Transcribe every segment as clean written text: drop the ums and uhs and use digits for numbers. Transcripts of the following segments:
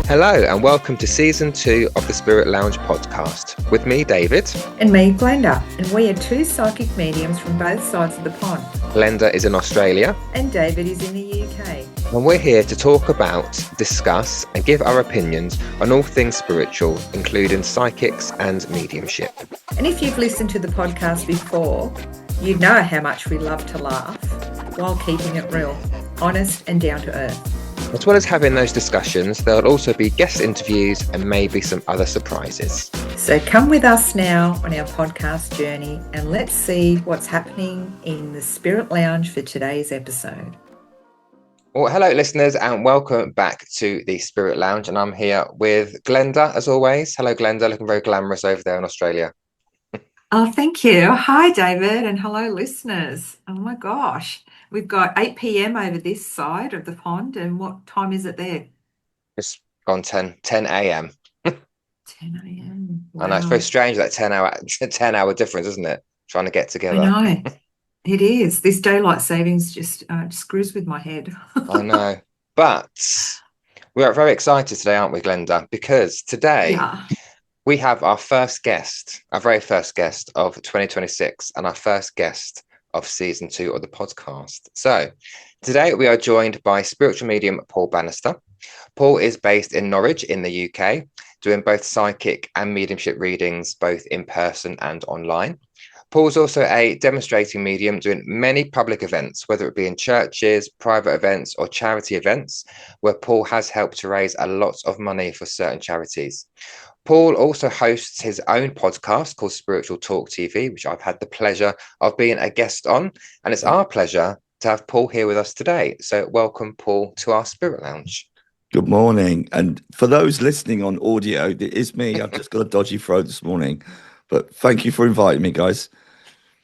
Hello and welcome to Season 2 of the Spirit Lounge podcast. With me, David. And me, Glenda. And we are two psychic mediums from both sides of the pond. Glenda is in Australia. And David is in the UK. And we're here to talk about, discuss and give our opinions on all things spiritual, including psychics and mediumship. And if you've listened to the podcast before, you know how much we love to laugh while keeping it real, honest and down to earth. As well as having those discussions, there'll also be guest interviews and maybe some other surprises. So come with us now on our podcast journey and let's see what's happening in the Spirit Lounge for today's episode. Well, hello listeners and welcome back to the Spirit Lounge, and I'm here with Glenda as always. Hello Glenda, looking very glamorous over there in Australia. Oh, thank you. Hi David and hello listeners. Oh my gosh. We've got 8 p.m. over this side of the pond, and what time is it there? It's gone 10 a.m. 10 a.m. Wow. I know, it's very strange, that 10 hour difference, isn't it? Trying to get together. I know. It is. This daylight savings just screws with my head. I know. But we are very excited today, aren't we, Glenda? Because today we have our first guest, our very first guest of 2026, and our first guest of Season 2 of the podcast. So today we are joined by spiritual medium Paul Bannister. Paul is based in Norwich in the UK, doing both psychic and mediumship readings, both in person and online. Paul's also a demonstrating medium doing many public events, whether it be in churches, private events or charity events, where Paul has helped to raise a lot of money for certain charities. Paul also hosts his own podcast called Spiritual Talk TV, which I've had the pleasure of being a guest on. And it's our pleasure to have Paul here with us today. So welcome, Paul, to our Spirit Lounge. Good morning. And for those listening on audio, it is me. I've just got a dodgy throat this morning. But thank you for inviting me, guys.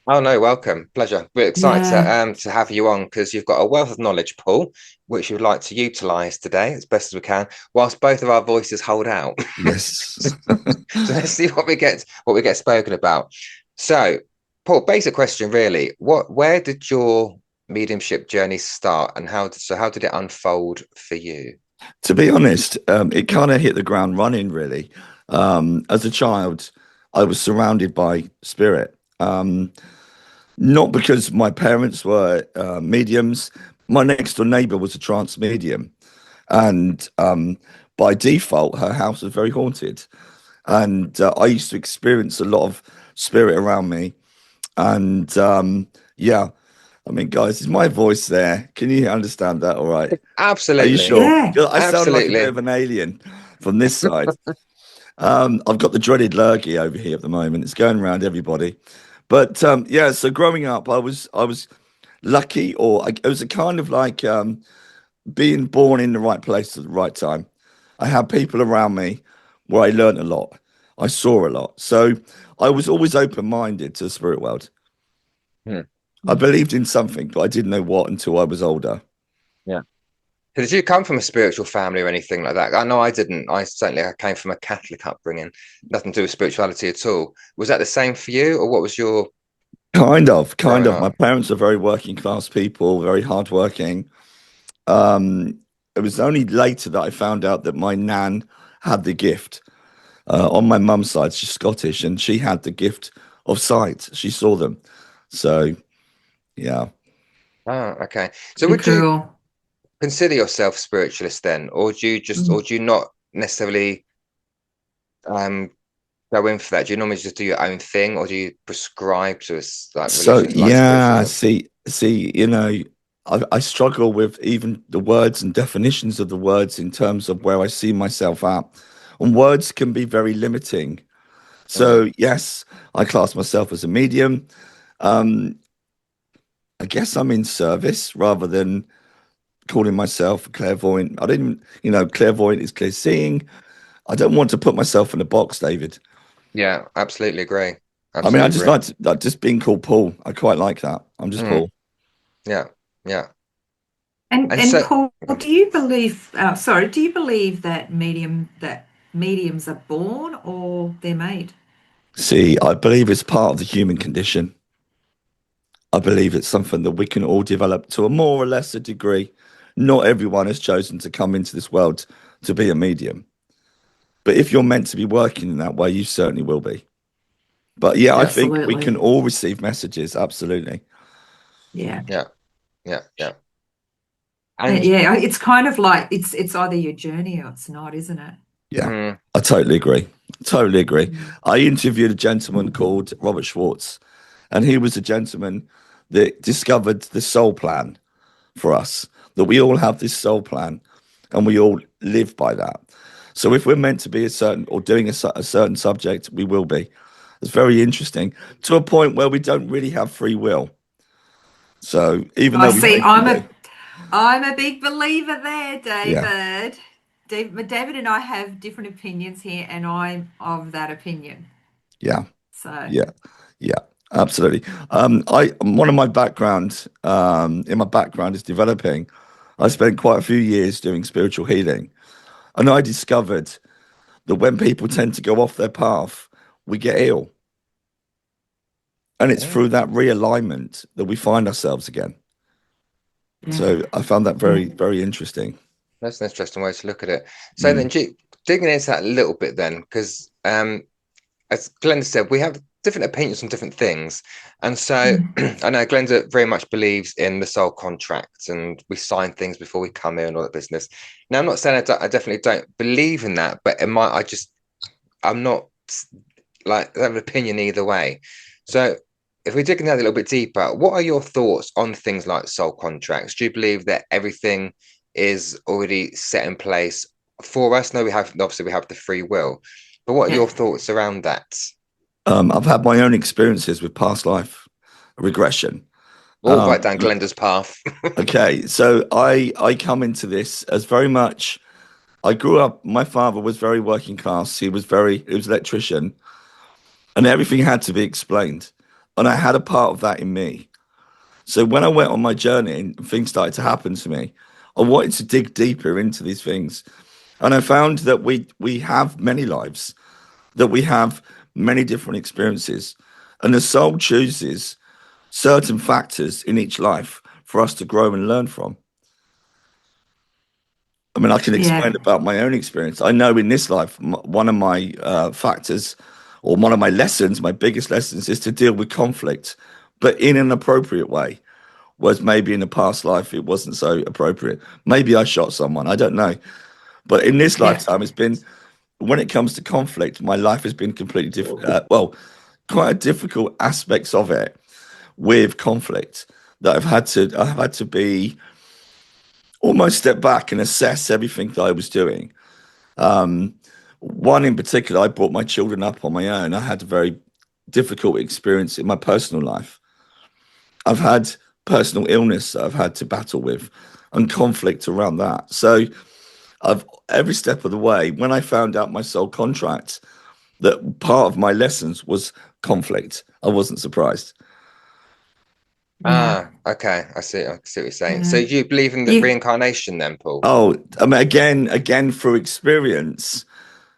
Oh, no, welcome. Pleasure. We're excited to have you on because you've got a wealth of knowledge, Paul, which you'd like to utilise today as best as we can, whilst both of our voices hold out. Yes. So let's see what we get spoken about. So, Paul, basic question, really. Where did your mediumship journey start, and how did it unfold for you? To be honest, it kind of hit the ground running, really. As a child, I was surrounded by spirit. Not because my parents were mediums. My next door neighbor was a trance medium, and by default her house was very haunted, and I used to experience a lot of spirit around me. And I mean, guys, is my voice there? Can you understand that all right? Absolutely. Are you sure? Yeah. I sound like a bit of an alien from this side. I've got the dreaded lurgy over here at the moment. It's going around everybody. But so growing up, I was lucky, or it was a kind of like being born in the right place at the right time. I had people around me where I learned a lot. I saw a lot. So I was always open-minded to the spirit world. I believed in something, but I didn't know what until I was older. Yeah. So did you come from a spiritual family or anything like that? I know I didn't. I came from a Catholic upbringing, nothing to do with spirituality at all. Was that the same for you, or what was your? Kind of. My parents are very working class people, very hardworking. It was only later that I found out that my nan had the gift. On my mum's side, she's Scottish, and she had the gift of sight. She saw them. So, yeah. Oh, okay. So would you consider yourself spiritualist then, or do you not necessarily go in for that? Do you normally just do your own thing, or do you prescribe to us like religion? See, you know, I struggle with even the words and definitions of the words in terms of where I see myself at, and words can be very limiting. So yes, I class myself as a medium. I guess I'm in service rather than calling myself a clairvoyant. Clairvoyant is clear seeing. I don't want to put myself in a box, David. Yeah, absolutely agree. I mean, I just like just being called Paul. I quite like that. I'm just Paul. Yeah. And so, Paul, do you believe that mediums are born or they're made? See, I believe it's part of the human condition. I believe it's something that we can all develop to a more or lesser degree. Not everyone has chosen to come into this world to be a medium. But if you're meant to be working in that way, you certainly will be. But yeah, I think we can all receive messages. Absolutely. Yeah. And yeah, it's kind of like it's either your journey or it's not, isn't it? Yeah, I totally agree. Totally agree. I interviewed a gentleman called Robert Schwartz, and he was a gentleman that discovered the soul plan for us, that we all have this soul plan and we all live by that. So if we're meant to be a certain or doing a certain subject, we will be. It's very interesting to a point where we don't really have free will. So even though we see, think we do. I'm a big believer there, Yeah. David. David and I have different opinions here, and I'm of that opinion. Yeah. So Yeah, absolutely. I one of my background in my background is developing. I spent quite a few years doing spiritual healing, and I discovered that when people tend to go off their path, we get ill, and it's through that realignment that we find ourselves again. So I found that very, very interesting. That's an interesting way to look at it. So then, digging into that a little bit, then, because as Glenda said, we have different opinions on different things, and so I know Glenda very much believes in the soul contract, and we sign things before we come in and all that business. Now, I'm not saying I definitely don't believe in that, but I'm not like I have an opinion either way. So if we dig in that a little bit deeper, what are your thoughts on things like soul contracts? Do you believe that everything is already set in place for us? No, we have the free will, but what are your thoughts around that? I've had my own experiences with past life regression. All right down Glenda's path. Okay, so I come into this as very much. I grew up. My father was very working class. He was an electrician, and everything had to be explained. And I had a part of that in me. So when I went on my journey and things started to happen to me, I wanted to dig deeper into these things. And I found that we have many lives, that we have many different experiences. And the soul chooses certain factors in each life for us to grow and learn from. I mean, I can explain about my own experience. I know in this life, one of my factors or one of my lessons, my biggest lessons, is to deal with conflict, but in an appropriate way. Whereas maybe in a past life, it wasn't so appropriate. Maybe I shot someone. I don't know. But in this lifetime, it's been, when it comes to conflict, my life has been completely different. Quite difficult aspects of it with conflict that I've had to be almost step back and assess everything that I was doing. One in particular, I brought my children up on my own. I had a very difficult experience in my personal life. I've had personal illness that I've had to battle with and conflict around that. So every step of the way, when I found out my soul contract, that part of my lessons was conflict, I wasn't surprised. Okay. I see what you're saying. So you believe in the reincarnation then, Paul? Oh, I mean, again, through experience.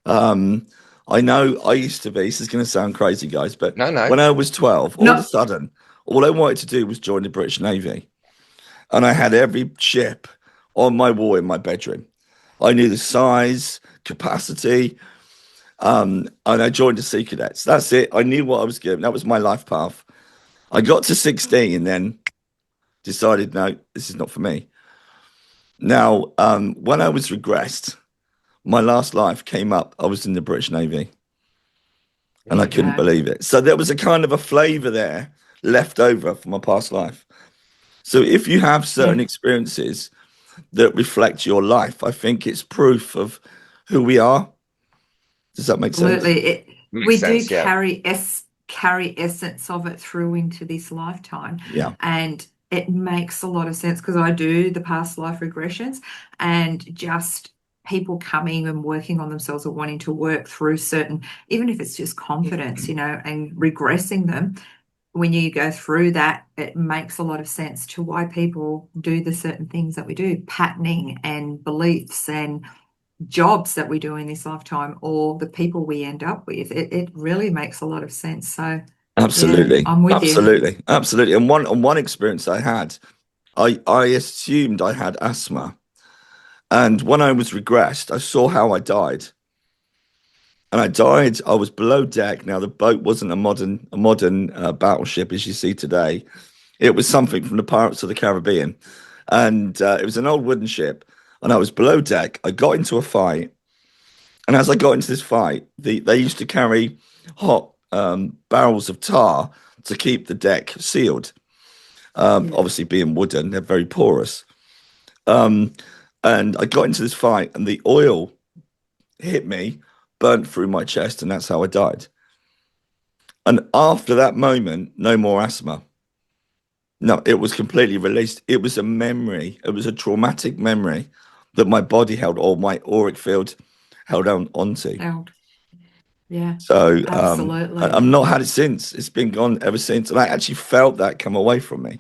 I know I used to be, this is going to sound crazy, guys, but No. when I was 12, all of a sudden, all I wanted to do was join the British Navy. And I had every ship on my wall in my bedroom. I knew the size, capacity, and I joined the Sea Cadets. That's it. I knew what I was given. That was my life path. I got to 16 and then decided, no, this is not for me. Now, when I was regressed, my last life came up. I was in the British Navy. And I couldn't believe it. So there was a kind of a flavor there left over from my past life. So if you have certain experiences that reflect your life, I think it's proof of who we are. Does that make sense? Absolutely. We do carry essence of it through into this lifetime. Yeah. And it makes a lot of sense because I do the past life regressions and just people coming and working on themselves or wanting to work through certain, even if it's just confidence, and regressing them. When you go through that, it makes a lot of sense to why people do the certain things that we do, patterning and beliefs and jobs that we do in this lifetime or the people we end up with. It really makes a lot of sense. So absolutely, I'm with you. Absolutely. And one experience I had, I assumed I had asthma. And when I was regressed, I saw how I died. and I died. I was below deck. Now the boat wasn't a modern battleship as you see today. It was something from the Pirates of the Caribbean, and it was an old wooden ship. And I was below deck. I got into a fight, and as I got into this fight, they used to carry hot barrels of tar to keep the deck sealed. Obviously, being wooden, they're very porous. And I got into this fight, and the oil hit me, burnt through my chest, and that's how I died. And after that moment, no more asthma. No, it was completely released. It was a memory. It was a traumatic memory that my body held, or my auric field held on onto. Yeah, So absolutely. I've not had it since. It's been gone ever since. And I actually felt that come away from me.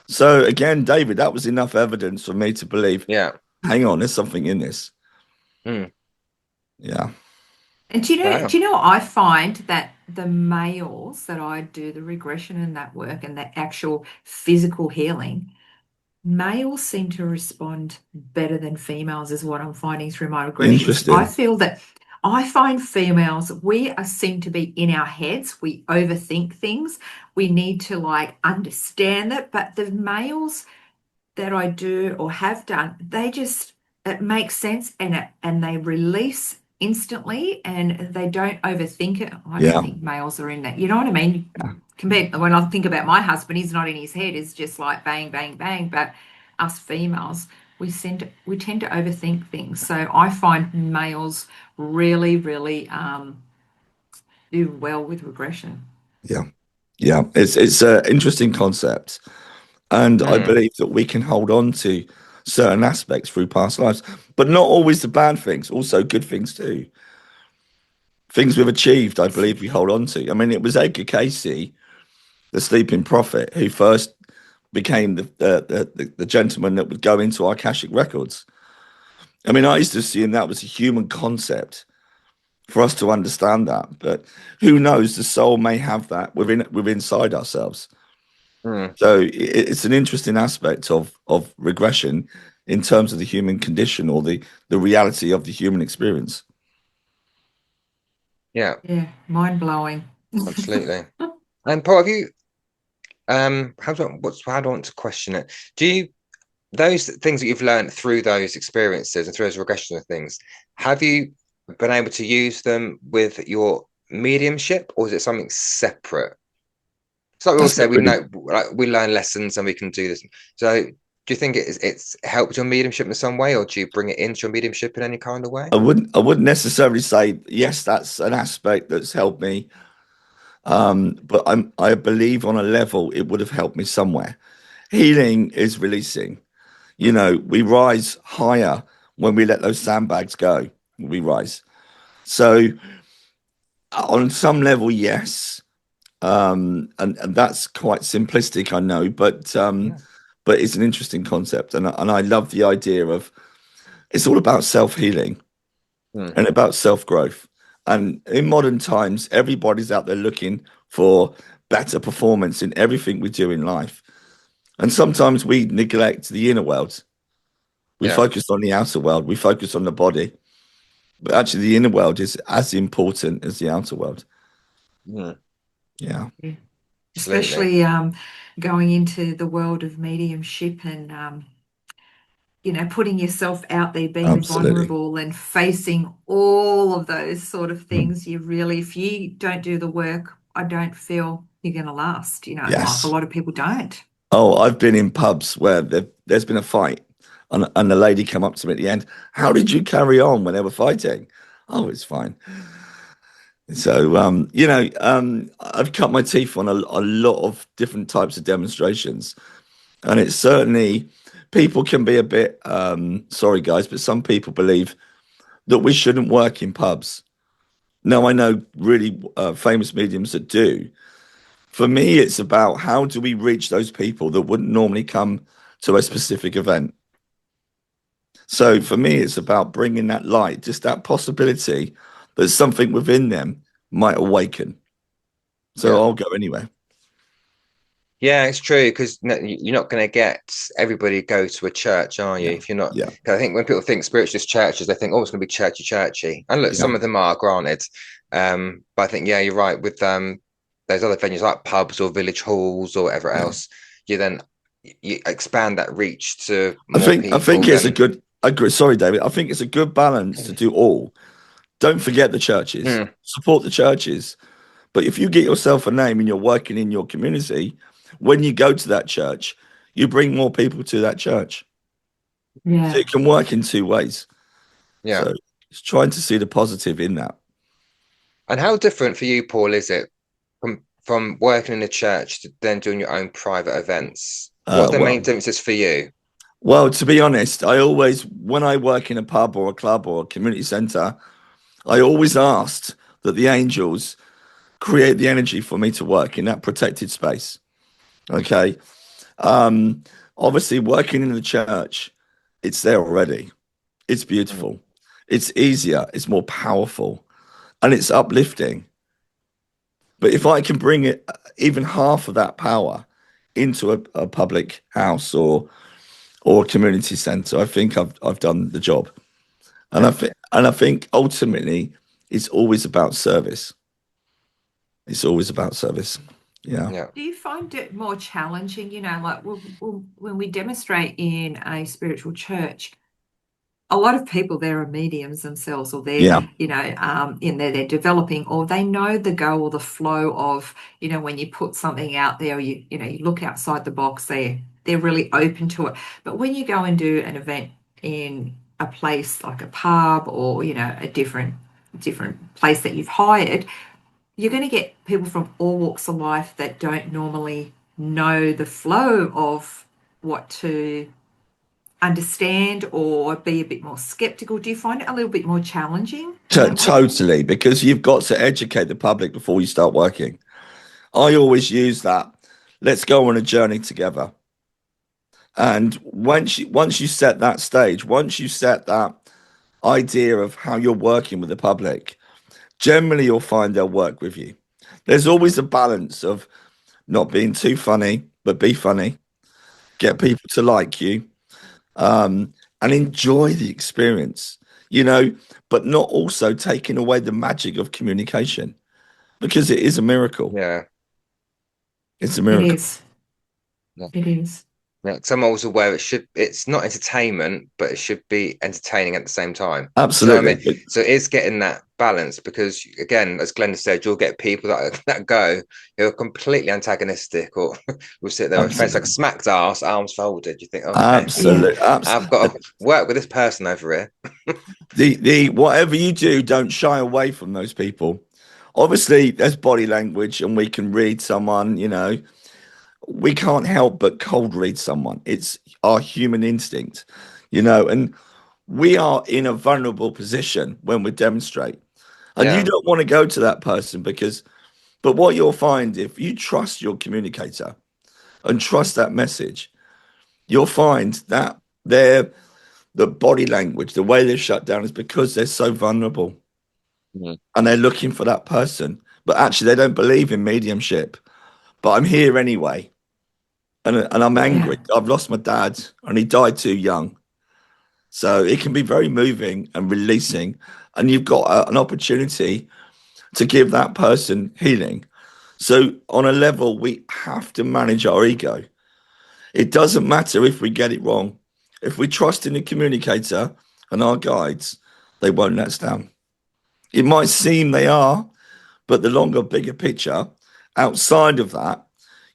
So again, David, that was enough evidence for me to believe, hang on, there's something in this. Yeah. And do you know what I find that the males that I do the regression and that work and the actual physical healing, males seem to respond better than females is what I'm finding through my regressions. Interesting. I feel that I find females, seem to be in our heads. We overthink things. We need to like understand it. But the males that I do or have done, it makes sense and they release instantly and they don't overthink it. I don't think males are in that. You know what I mean? Compared when I think about my husband, he's not in his head. It's just like bang, bang, bang. But us females, we tend to overthink things. So I find males really, really do well with regression. Yeah. Yeah. It's an interesting concept. And I believe that we can hold on to certain aspects through past lives, but not always the bad things, also good things too. Things we've achieved, I believe we hold on to. I mean, it was Edgar Casey, the sleeping prophet, who first became the gentleman that would go into our Akashic records. I mean, I used to assume that was a human concept for us to understand that, but who knows? The soul may have that within inside ourselves. So it's an interesting aspect of regression in terms of the human condition or the reality of the human experience. Yeah, mind blowing. Absolutely. And Paul, have you how do I want to question it? Do you those things that you've learned through those experiences and through those regression of things, have you been able to use them with your mediumship, or is it something separate? So we all say we know, like, we learn lessons and we can do this. So do you think it's helped your mediumship in some way, or do you bring it into your mediumship in any kind of way? I wouldn't necessarily say yes, that's an aspect that's helped me. But I believe on a level it would have helped me somewhere. Healing is releasing. You know, we rise higher when we let those sandbags go. We rise. So on some level, yes. And that's quite simplistic, I know, but it's an interesting concept, and I love the idea of it's all about self-healing and about self-growth. And in modern times, everybody's out there looking for better performance in everything we do in life. And sometimes we neglect the inner world. We focus on the outer world. We focus on the body. But actually, the inner world is as important as the outer world. Yeah. Especially going into the world of mediumship and putting yourself out there, being vulnerable and facing all of those sort of things. If you don't do the work, I don't feel you're going to last, in life. A lot of people don't. Oh, I've been in pubs where there's been a fight and the lady come up to me at the end. How did you carry on when they were fighting? Oh, it's fine. So, I've cut my teeth on a lot of different types of demonstrations. And it's certainly, people can be a bit, sorry guys, but some people believe that we shouldn't work in pubs. Now, I know really famous mediums that do. For me, it's about how do we reach those people that wouldn't normally come to a specific event. So for me, it's about bringing that light, just that possibility that something within them might awaken. So I'll go anywhere. Yeah, it's true, because you're not going to get everybody go to a church, are you? Yeah. If you're not, Yeah. because I think when people think spiritualist churches, they think, oh, it's going to be churchy. And look, Yeah. some of them are, granted. But I think, yeah, you're right with those other venues like pubs or village halls or whatever Yeah. else. You expand that reach to I more think people it's a than. good. Sorry, David. I think it's a good balance to do all. Don't forget the churches. Mm, Support the churches. But if you get yourself a name and you're working in your community, when you go to that church, you bring more people to that church. Yeah. So it can work in two ways. yeah. So it's trying to see the positive in that. And how different for you, Paul, is it from working in a church to then doing your own private events? What are the main differences for you? Well, to be honest, I always, when I work in a pub or a club or a community centre, I always asked that the angels create the energy for me to work in that protected space. Okay. Um, Obviously, working in the church, it's there already. It's Mm, beautiful. It's easier. It's more powerful, and it's uplifting. But if I can bring it even half of that power into a public house or a community centre, I think I've done the job. And yeah. I think ultimately it's always about service. It's always about service. Yeah. Yeah. Do you find it more challenging, like when we demonstrate in a spiritual church, a lot of people there are mediums themselves, or they're, Yeah. in there they're developing, or they know the go or the flow of, when you put something out there, or you look outside the box, they're really open to it. But when you go and do an event in a place like a pub, or, a different place that you've hired, you're going to get people from all walks of life that don't normally know the flow of what to understand, or be a bit more skeptical. Do you find it a little bit more challenging in that way? Totally, because you've got to educate the public before you start working. I always use that. Let's go on a journey together. And once you set that stage, once you set that idea of how you're working with the public, generally you'll find they'll work with you. There's always a balance of not being too funny, but be funny, get people to like you, and enjoy the experience, but not also taking away the magic of communication, because it is a miracle. Yeah. It's a It miracle. is. Yeah. It is. Yeah. So I'm also aware it's not entertainment, but it should be entertaining at the same time. Do you know what I Absolutely. mean? So it is getting that balance, because again, as Glenda said, you'll get people that go who are completely antagonistic, or will sit there with face like a Absolutely. smacked ass, arms folded. You think, okay, Yeah. Absolutely. I've got to work with this person over here. The whatever you do, don't shy away from those people. Obviously, there's body language, and we can read someone. We can't help but cold read someone. It's our human instinct. And we are in a vulnerable position when we demonstrate. And you Yeah. don't want to go to that person but what you'll find, if you trust your communicator and trust that message, you'll find that the body language, the way they're shut down, is because they're so vulnerable Mhm. and they're looking for that person. But actually, they don't believe in mediumship. But I'm here anyway. And I'm Yeah. angry. I've lost my dad and he died too young. So it can be very moving and releasing. And you've got an opportunity to give that person healing. So, on a level, we have to manage our ego. It doesn't matter if we get it wrong. If we trust in the communicator and our guides, they won't let us down. It might seem they are, but the longer, bigger picture, outside of that,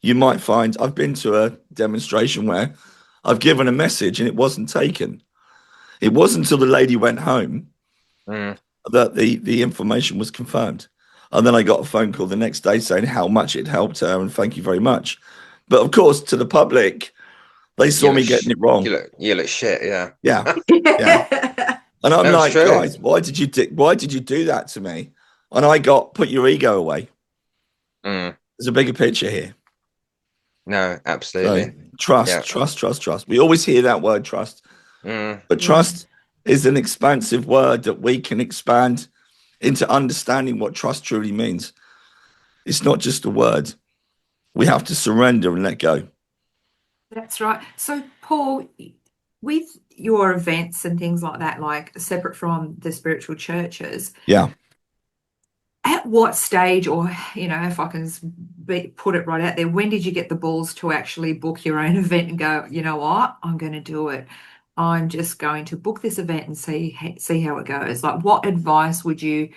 you might find I've been to a demonstration where I've given a message and it wasn't taken. It wasn't until the lady went home Mm. that the information was confirmed. And then I got a phone call the next day saying how much it helped her and thank you very much. But of course, to the public, they You saw look, me getting it wrong. you look shit. Yeah. Yeah, yeah. And I'm No, it's like, true. guys, why did you do that to me? And I got put your ego away. Mm. There's a bigger picture here. No, So absolutely. Yeah. trust. We always hear that word trust, Mm. but trust is an expansive word that we can expand into understanding what trust truly means. It's not just a word. We have to surrender and let go. That's right. So, Paul, with your events and things like that, like separate from the spiritual churches, Yeah. at what stage, or if I can put it right out there, when did you get the balls to actually book your own event and go, you know what, I'm going to do it. I'm just going to book this event and see how it goes. Like, what advice would you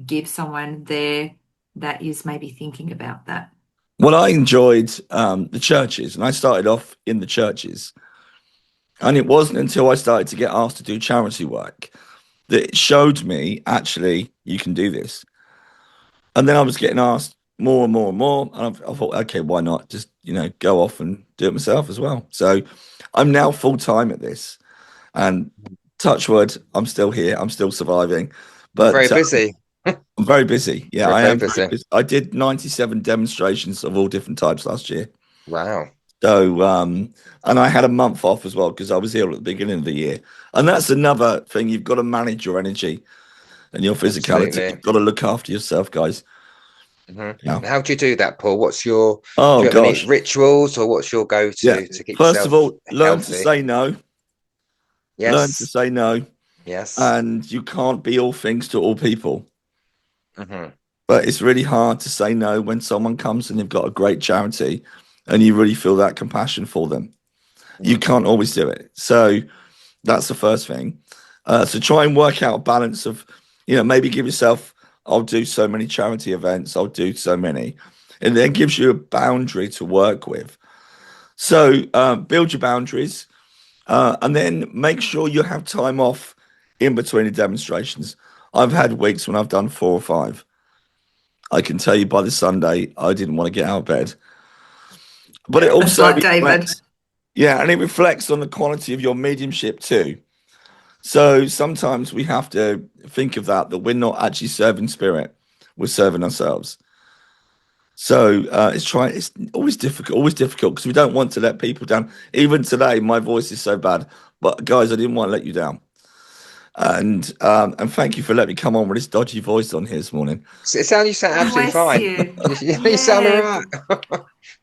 give someone there that is maybe thinking about that? Well, I enjoyed the churches, and I started off in the churches. And it wasn't until I started to get asked to do charity work that it showed me, actually, you can do this. And then I was getting asked more and more and more. And I thought, okay, why not just, go off and do it myself as well. So I'm now full time at this. And touch wood, I'm still here. I'm still surviving. But very busy. I'm very busy. Yeah, You're I very am. busy. I did 97 demonstrations of all different types last year. Wow. So, and I had a month off as well because I was ill at the beginning of the year. And that's another thing. You've got to manage your energy and your physicality. Absolutely. You've got to look after yourself, guys. Mm-hmm. Yeah. How do you do that, Paul? What's your do you have any rituals, or what's your go-to to keep First of all, learn healthy? to say no. Yes. Learn to say no. Yes. And you can't be all things to all people. Mm-hmm. But it's really hard to say no when someone comes and you've got a great charity and you really feel that compassion for them. Mm-hmm. You can't always do it. So that's the first thing. So try and work out a balance of, maybe give yourself, I'll do so many charity events, I'll do so many. And then gives you a boundary to work with. So build your boundaries and then make sure you have time off in between the demonstrations. I've had weeks when I've done 4 or 5. I can tell you by the Sunday, I didn't want to get out of bed. But it also like David. Yeah, and it reflects on the quality of your mediumship too. So sometimes we have to think of that we're not actually serving spirit, we're serving ourselves. So it's always difficult because we don't want to let people down. Even today, my voice is so bad, but guys, I didn't want to let you down. And thank you for letting me come on with this dodgy voice on here this morning. You sound absolutely fine. You sound all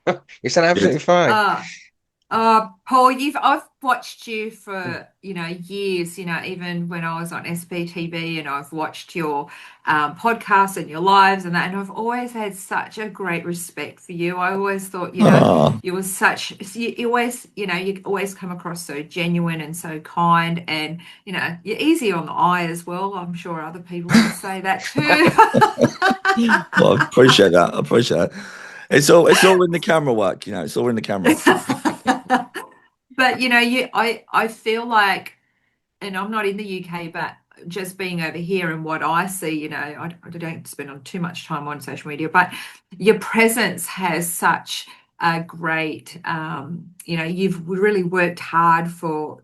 right. You sound absolutely fine. Paul, I've watched you for years, even when I was on SBTV, and I've watched your podcasts and your lives and that, and I've always had such a great respect for you. I always thought, you always come across so genuine and so kind, and you're easy on the eye as well. I'm sure other people can say that too. Well, I appreciate that. It's all in the camera work, it's all in the camera. But I feel like, and I'm not in the UK, but just being over here and what I see, I don't spend on too much time on social media, but your presence has such a great, you've really worked hard for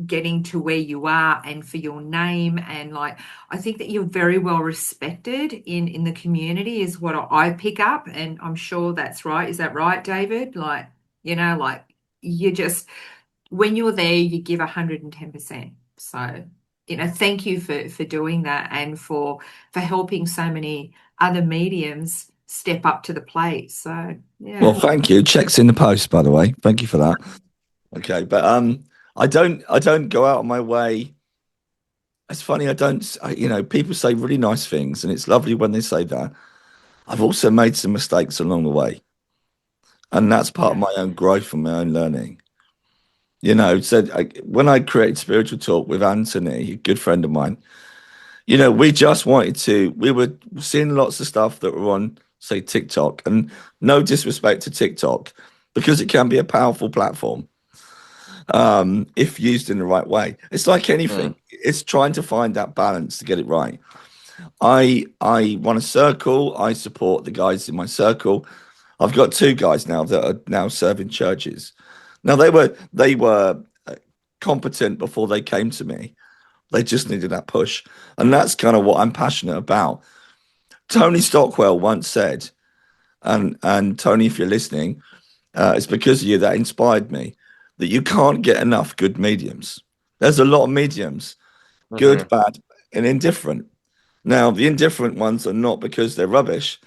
getting to where you are and for your name, and I think that you're very well respected in the community is what I pick up, and I'm sure that's right. Is that right, David? You just, when you're there, you give 110%. So, thank you for doing that, and for helping so many other mediums step up to the plate. So, yeah. Well, thank you. Checks in the post, by the way. Thank you for that. Okay, but I don't go out of my way. It's funny, people say really nice things, and it's lovely when they say that. I've also made some mistakes along the way. And that's part of my own growth and my own learning. So when I created Spiritual Talk with Anthony, a good friend of mine, we were seeing lots of stuff that were on, say, TikTok, and no disrespect to TikTok, because it can be a powerful platform if used in the right way. It's like anything. It's trying to find that balance to get it right. I run a circle. I support the guys in my circle. I've got 2 guys now that are now serving churches. Now they were competent before they came to me. They just needed that push, and that's kind of what I'm passionate about. Tony Stockwell once said, and Tony, if you're listening, it's because of you that inspired me, that you can't get enough good mediums. There's a lot of mediums, good, bad, and indifferent. Now, the indifferent ones are not because they're rubbish.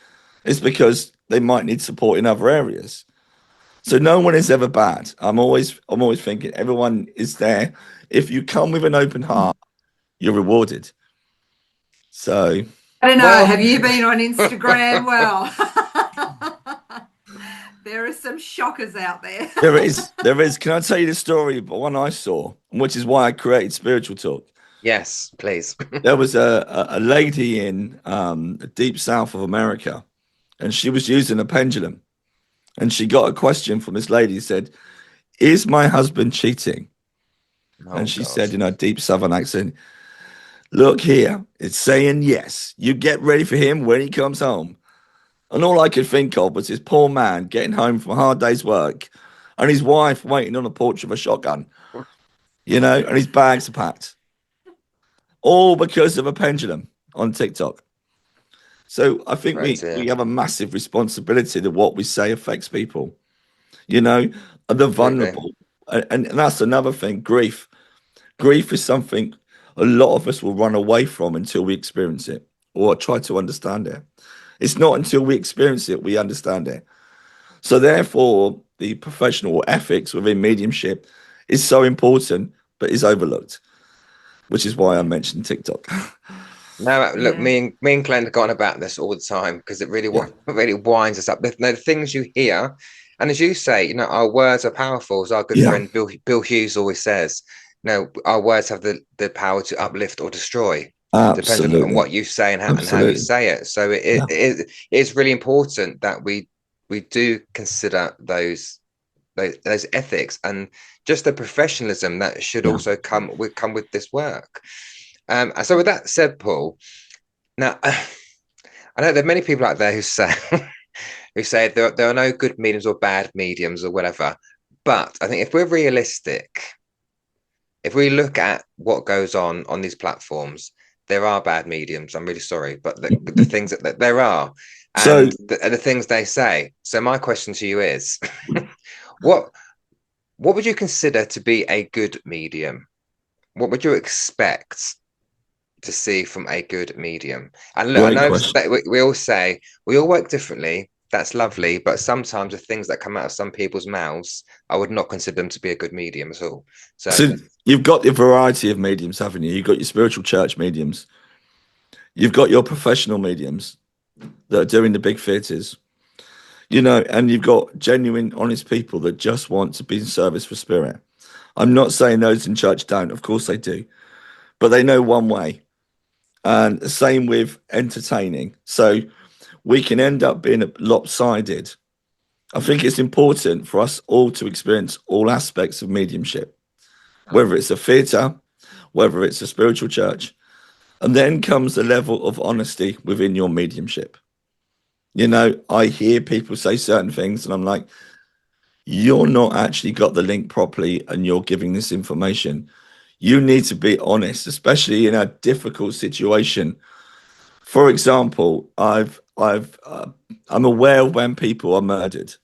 It's because they might need support in other areas. So no one is ever bad. I'm always thinking everyone is there. If you come with an open heart, you're rewarded. So I don't know. Have you been on Instagram? Well, there are some shockers out there. There is. Can I tell you the story of one I saw, which is why I created Spiritual Talk? Yes, please. There was a lady in the deep south of America, and she was using a pendulum, and she got a question from this lady who said, "Is my husband cheating?" And she said in her deep southern accent, "Look here, it's saying yes. You get ready for him when he comes home." And all I could think of was this poor man getting home from a hard day's work and his wife waiting on the porch with a shotgun, and his bags are packed. All because of a pendulum on TikTok. So I think we have a massive responsibility that what we say affects people, the vulnerable. And that's another thing, grief. Grief is something a lot of us will run away from until we experience it or try to understand it. It's not until we experience it we understand it. So therefore, the professional ethics within mediumship is so important, but is overlooked, which is why I mentioned TikTok. No, look, me and Glenn have gone about this all the time because it really winds us up. The things you hear, and as you say, our words are powerful. As our good friend Bill Hughes always says, our words have the power to uplift or destroy, depending on what you say and how you say it. So it's really important that we do consider those ethics and just the professionalism that should also come with this work. So with that said, Paul, now I know there are many people out there who say there are no good mediums or bad mediums or whatever. But I think if we're realistic, if we look at what goes on these platforms, there are bad mediums. I'm really sorry, but the things that there are, and the things they say. So my question to you is, what would you consider to be a good medium? What would you expect to see from a good medium? And look, I know that we all say we all work differently. That's lovely, but sometimes the things that come out of some people's mouths, I would not consider them to be a good medium at all. So you've got the variety of mediums, haven't you? You've got your spiritual church mediums. You've got your professional mediums that are doing the big theatres, and you've got genuine, honest people that just want to be in service for spirit. I'm not saying those in church don't. Of course they do. But they know one way. And the same with entertaining. So we can end up being lopsided. I think it's important for us all to experience all aspects of mediumship, whether it's a theatre, whether it's a spiritual church. And then comes the level of honesty within your mediumship. I hear people say certain things and I'm like, you're not actually got the link properly and you're giving this information. You need to be honest, especially in a difficult situation. For example, I'm aware of when people are murdered.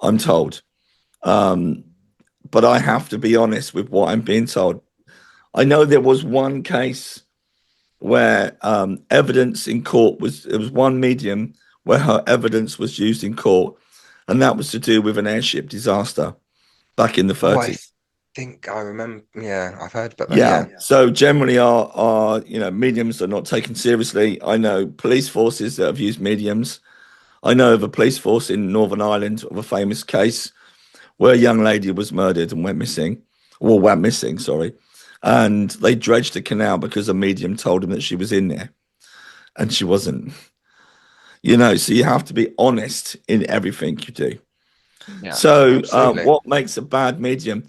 I'm told, but I have to be honest with what I'm being told. I know there was one case where evidence in court was one medium where her evidence was used in court, and that was to do with an airship disaster back in the 30s. I think I remember. Yeah, I've heard about that. Yeah. So generally, our mediums are not taken seriously. I know police forces that have used mediums. I know of a police force in Northern Ireland of a famous case where a young lady was murdered and went missing, sorry. And they dredged the canal because a medium told them that she was in there, and she wasn't. So you have to be honest in everything you do. Yeah, so what makes a bad medium?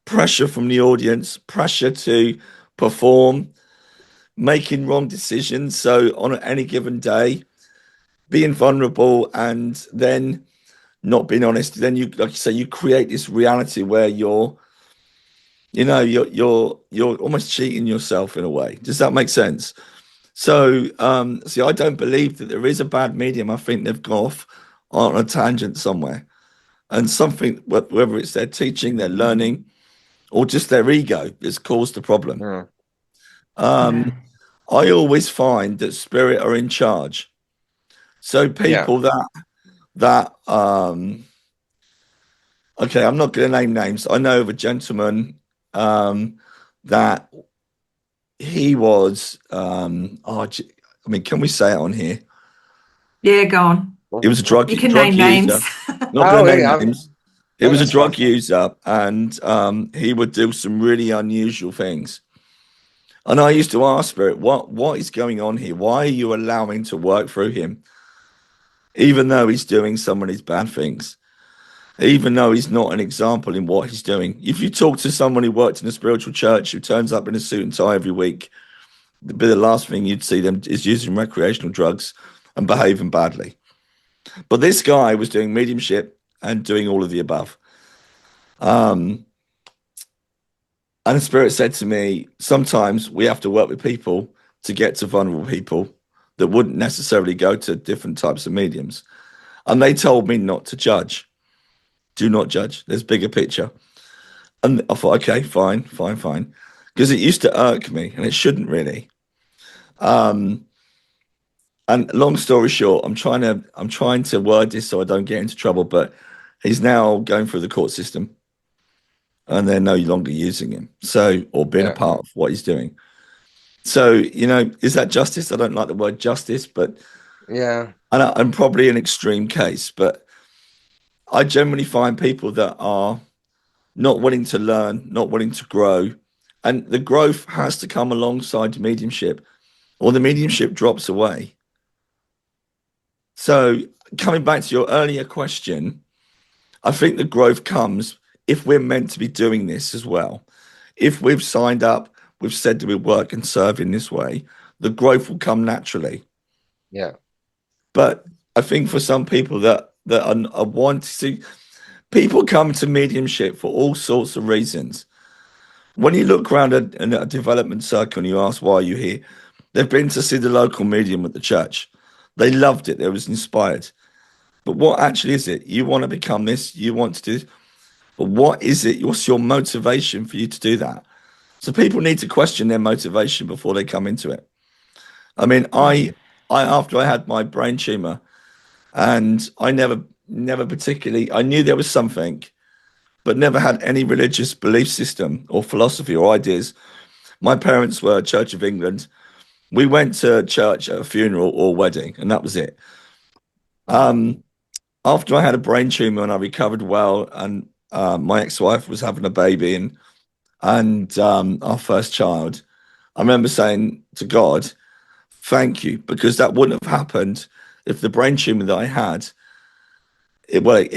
Pressure from the audience, pressure to perform, making wrong decisions. So on any given day, being vulnerable and then not being honest, then you, like you say, you create this reality where you're almost cheating yourself in a way. Does that make sense? So, see, I don't believe that there is a bad medium. I think they've gone off on a tangent somewhere, and something, whether it's their teaching, their learning, or just their ego, has caused the problem. I always find that spirit are in charge. So people that okay, I'm not going to name names. I know of a gentleman that he was I mean, can we say it on here? Yeah, go on. He was a drug You can name user. names. Not going to name yeah, names. He no, was a that's drug fine. user, and he would do some really unusual things. And I used to ask Spirit, what is going on here? Why are you allowing to work through him, even though he's doing some of these bad things? Even though he's not an example in what he's doing. If you talk to someone who worked in a spiritual church who turns up in a suit and tie every week, the last thing you'd see them is using recreational drugs and behaving badly. But this guy was doing mediumship and doing all of the above. And the Spirit said to me, sometimes we have to work with people to get to vulnerable people that wouldn't necessarily go to different types of mediums. And they told me not to judge. Do not judge. There's bigger picture. And I thought, okay, fine. Because it used to irk me, and it shouldn't really. And long story short, I'm trying to word this so I don't get into trouble, but he's now going through the court system and they're no longer using him. So, or being a part of what he's doing. So, is that justice? I don't like the word justice, but yeah. And I'm probably an extreme case, but I generally find people that are not willing to learn, not willing to grow, and the growth has to come alongside mediumship, or the mediumship drops away. So, coming back to your earlier question, I think the growth comes if we're meant to be doing this as well. If we've signed up, we've said that we work and serve in this way, the growth will come naturally. Yeah. But I think for some people that are want to see, people come to mediumship for all sorts of reasons. When you look around a development circle and you ask why are you here, they've been to see the local medium at the church. They loved it. They was inspired. But what actually is it? You want to become this. You want to do this. But what is it? What's your motivation for you to do that? So people need to question their motivation before they come into it. I mean, I after I had my brain tumor, and I never particularly, I knew there was something, but never had any religious belief system or philosophy or ideas. My parents were Church of England. We went to church at a funeral or wedding, and that was it. After I had a brain tumor and I recovered well, and my ex-wife was having a baby and our first child, I remember saying to God, thank you, because that wouldn't have happened if the brain tumor that I had, it was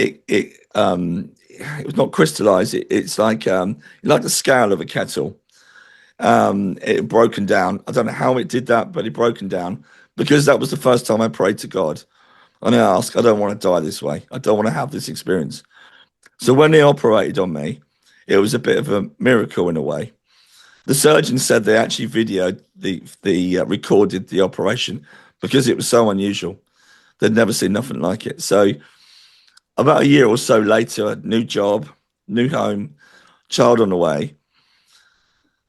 not crystallized. It's like the scale of a kettle. It had broken down. I don't know how it did that, but it broken down because that was the first time I prayed to God. And I asked, I don't want to die this way. I don't want to have this experience. So when they operated on me, it was a bit of a miracle in a way. The surgeon said they actually videoed the recorded the operation because it was so unusual. They'd never seen nothing like it. So about a year or so later, a new job, new home, child on the way,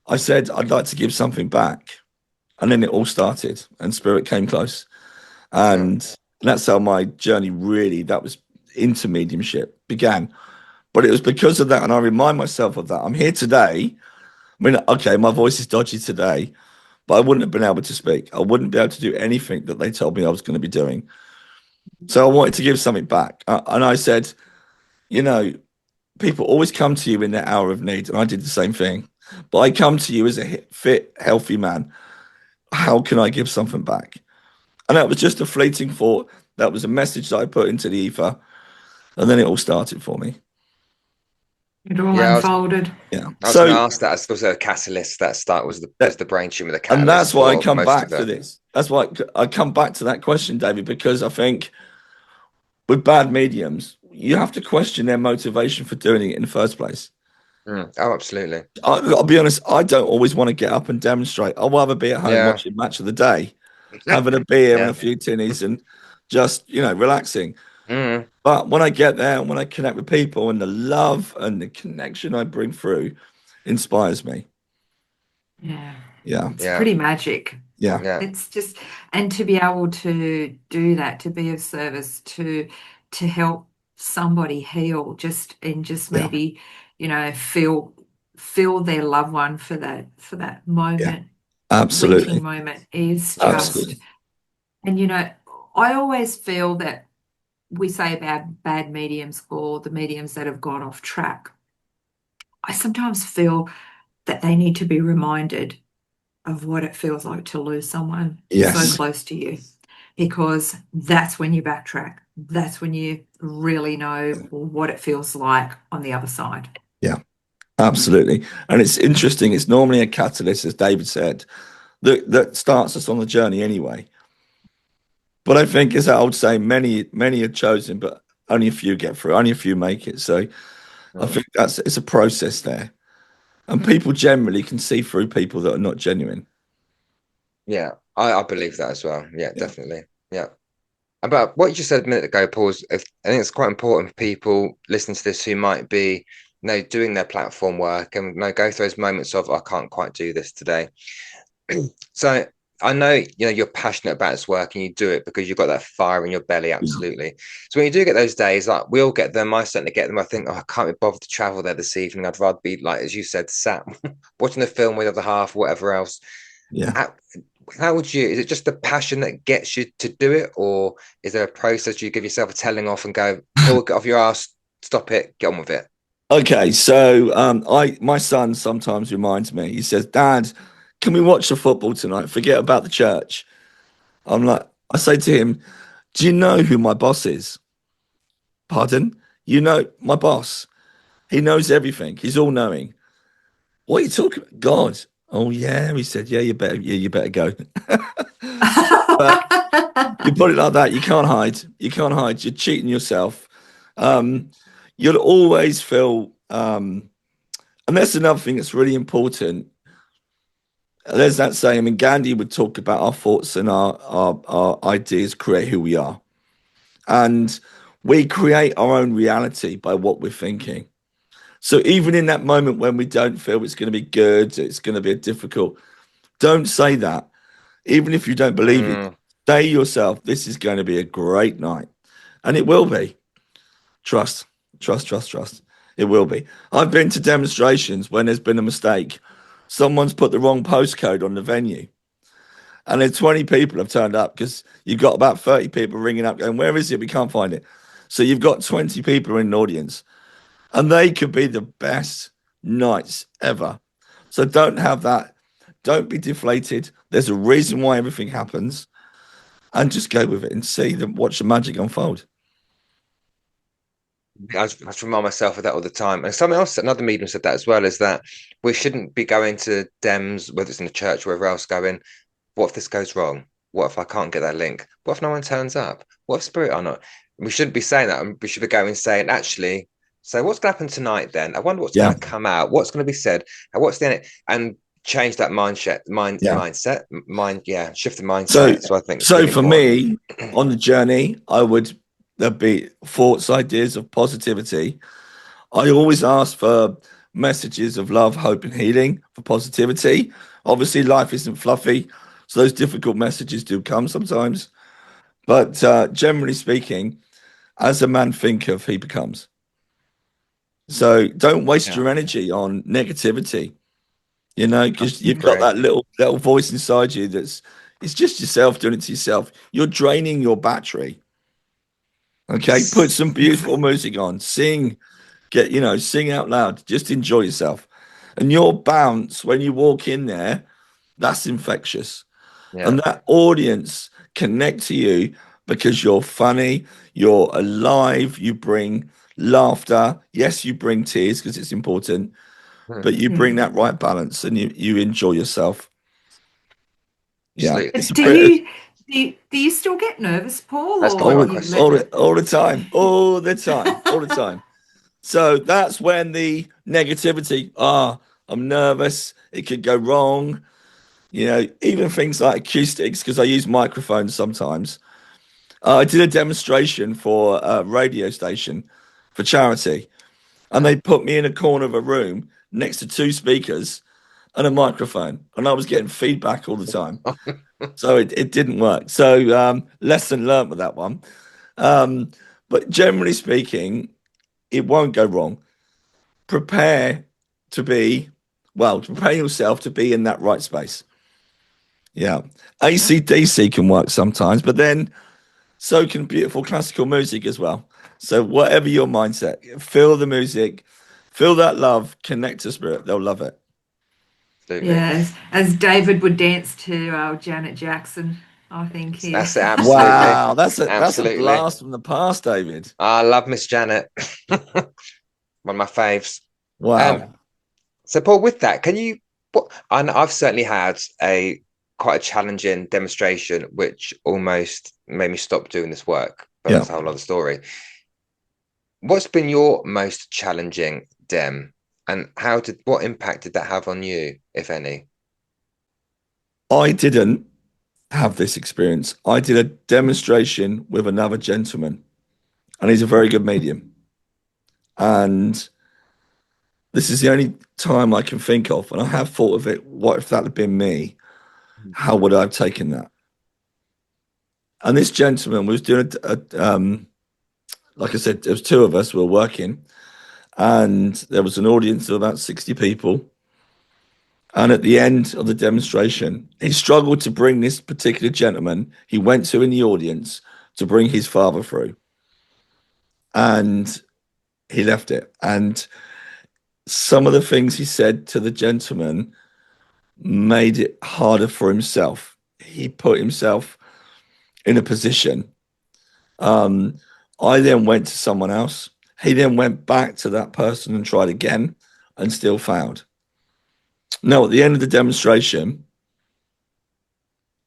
I said, I'd like to give something back. And then it all started and Spirit came close. And that's how my journey really, that was into mediumship began. But it was because of that. And I remind myself of that. I'm here today. I mean, okay, my voice is dodgy today, but I wouldn't have been able to speak. I wouldn't be able to do anything that they told me I was going to be doing. So I wanted to give something back. And I said, people always come to you in their hour of need. And I did the same thing. But I come to you as a fit, healthy man. How can I give something back? And that was just a fleeting thought. That was a message that I put into the ether. And then it all started for me. It all unfolded. I was going to ask that as was a catalyst. That start was the brain tumor, the catalyst. And that's why I come back to this. That's why I come back to that question, David, because I think with bad mediums, you have to question their motivation for doing it in the first place. Oh, absolutely. I'll be honest, I don't always want to get up and demonstrate. I'd rather be at home watching Match of the Day, having a beer and a few tinnies and just, relaxing. But when I get there and when I connect with people and the love and the connection I bring through inspires me. Yeah. It's pretty magic. Yeah. It's just, and to be able to do that, to be of service, to help somebody heal, just maybe, feel their loved one for that moment, Absolutely. fleeting moment is just, Absolutely. and I always feel that we say about bad mediums or the mediums that have gone off track. I sometimes feel that they need to be reminded of what it feels like to lose someone so Yes. close to you, because that's when you backtrack. That's when you really know what it feels like on the other side. Yeah, absolutely. And it's interesting. It's normally a catalyst, as David said, that starts us on the journey anyway. But I think, as that old saying, many are chosen, but only a few get through. Only a few make it. So I think it's a process there, and people generally can see through people that are not genuine. Yeah, I believe that as well. Yeah, definitely. Yeah. About what you just said a minute ago, Paul, I think it's quite important for people listening to this who might be, doing their platform work and go through those moments of, I can't quite do this today. So I know, you're passionate about this work and you do it because you've got that fire in your belly. Absolutely. So when you do get those days, like we all get them, I certainly get them. I think, I can't be bothered to travel there this evening. I'd rather be, like, as you said, sat watching the film with the other half, whatever else. Yeah. How would you, is it just the passion that gets you to do it, or is there a process you give yourself a telling off and go, Paul, get off your ass, stop it, get on with it? Okay, so my son sometimes reminds me. He says, "Dad, can we watch the football tonight? Forget about the church." I say to him, "Do you know who my boss is?" Pardon? You know my boss. He knows everything. He's all knowing. What are you talking about? God. Oh yeah, he said, "Yeah, you better go." But you put it like that, you can't hide. You can't hide. You're cheating yourself. You'll always feel. And that's another thing that's really important. There's that saying. I mean, Gandhi would talk about our thoughts and our ideas create who we are, and we create our own reality by what we're thinking. So even in that moment when we don't feel it's going to be good, it's going to be difficult, don't say that. Even if you don't believe it, say yourself, this is going to be a great night. And it will be. Trust, trust, trust, trust. It will be. I've been to demonstrations when there's been a mistake. Someone's put the wrong postcode on the venue. And then 20 people have turned up because you've got about 30 people ringing up going, where is it? We can't find it. So you've got 20 people in an audience. And they could be the best nights ever. So don't have that. Don't be deflated. There's a reason why everything happens. And just go with it and watch the magic unfold. I just remind myself of that all the time. And something else, another medium said that as well, is that we shouldn't be going to Dems, whether it's in the church or wherever else, going, what if this goes wrong? What if I can't get that link? What if no one turns up? What if spirit are not? We shouldn't be saying that. We should be going saying, actually, so what's going to happen tonight then? I wonder what's going to come out. What's going to be said? And what's the end? And change that mindset, shift the mindset. So I think so really for me, on the journey, there'd be thoughts, ideas of positivity. I always ask for messages of love, hope, and healing for positivity. Obviously, life isn't fluffy, so those difficult messages do come sometimes. But generally speaking, as a man thinketh, he becomes. So don't waste your energy on negativity, because you've got that little voice inside you it's just yourself doing it to yourself. You're draining your battery. Okay, put some beautiful music on, sing out loud, just enjoy yourself. And your bounce when you walk in there, that's infectious. And that audience connect to you because you're funny, you're alive, you bring laughter. Yes, you bring tears because it's important, but you bring that right balance and you enjoy yourself. Yeah. Do you still get nervous, Paul? That's or all the time, all the time. So that's when the negativity, I'm nervous, it could go wrong. Even things like acoustics, because I use microphones sometimes. I did a demonstration for a radio station for charity, and they put me in a corner of a room next to two speakers, and a microphone, and I was getting feedback all the time. So it didn't work. So lesson learned with that one. But generally speaking, it won't go wrong. Prepare yourself to be in that right space. Yeah. AC/DC can work sometimes, but then so can beautiful classical music as well. So whatever your mindset, feel the music, feel that love, connect to spirit. They'll love it. Absolutely. Yes, as David would dance to Janet Jackson, I think here. That's it, absolutely. Wow, that's a blast from the past, David. I love Miss Janet. One of my faves. Wow. So Paul, with that, I've certainly had quite a challenging demonstration, which almost made me stop doing this work. But that's a whole other story. What's been your most challenging dem, and what impact did that have on you, if any? I didn't have this experience. I did a demonstration with another gentleman, and he's a very good medium. And this is the only time I can think of, and I have thought of it. What if that had been me? How would I have taken that? And this gentleman was doing like I said, there was two of us who were working, and there was an audience of about 60 people. And at the end of the demonstration, he struggled to bring this particular gentleman he went to in the audience to bring his father through. And he left it. And some of the things he said to the gentleman made it harder for himself. He put himself in a position. I then went to someone else. He then went back to that person and tried again and still failed. Now, at the end of the demonstration,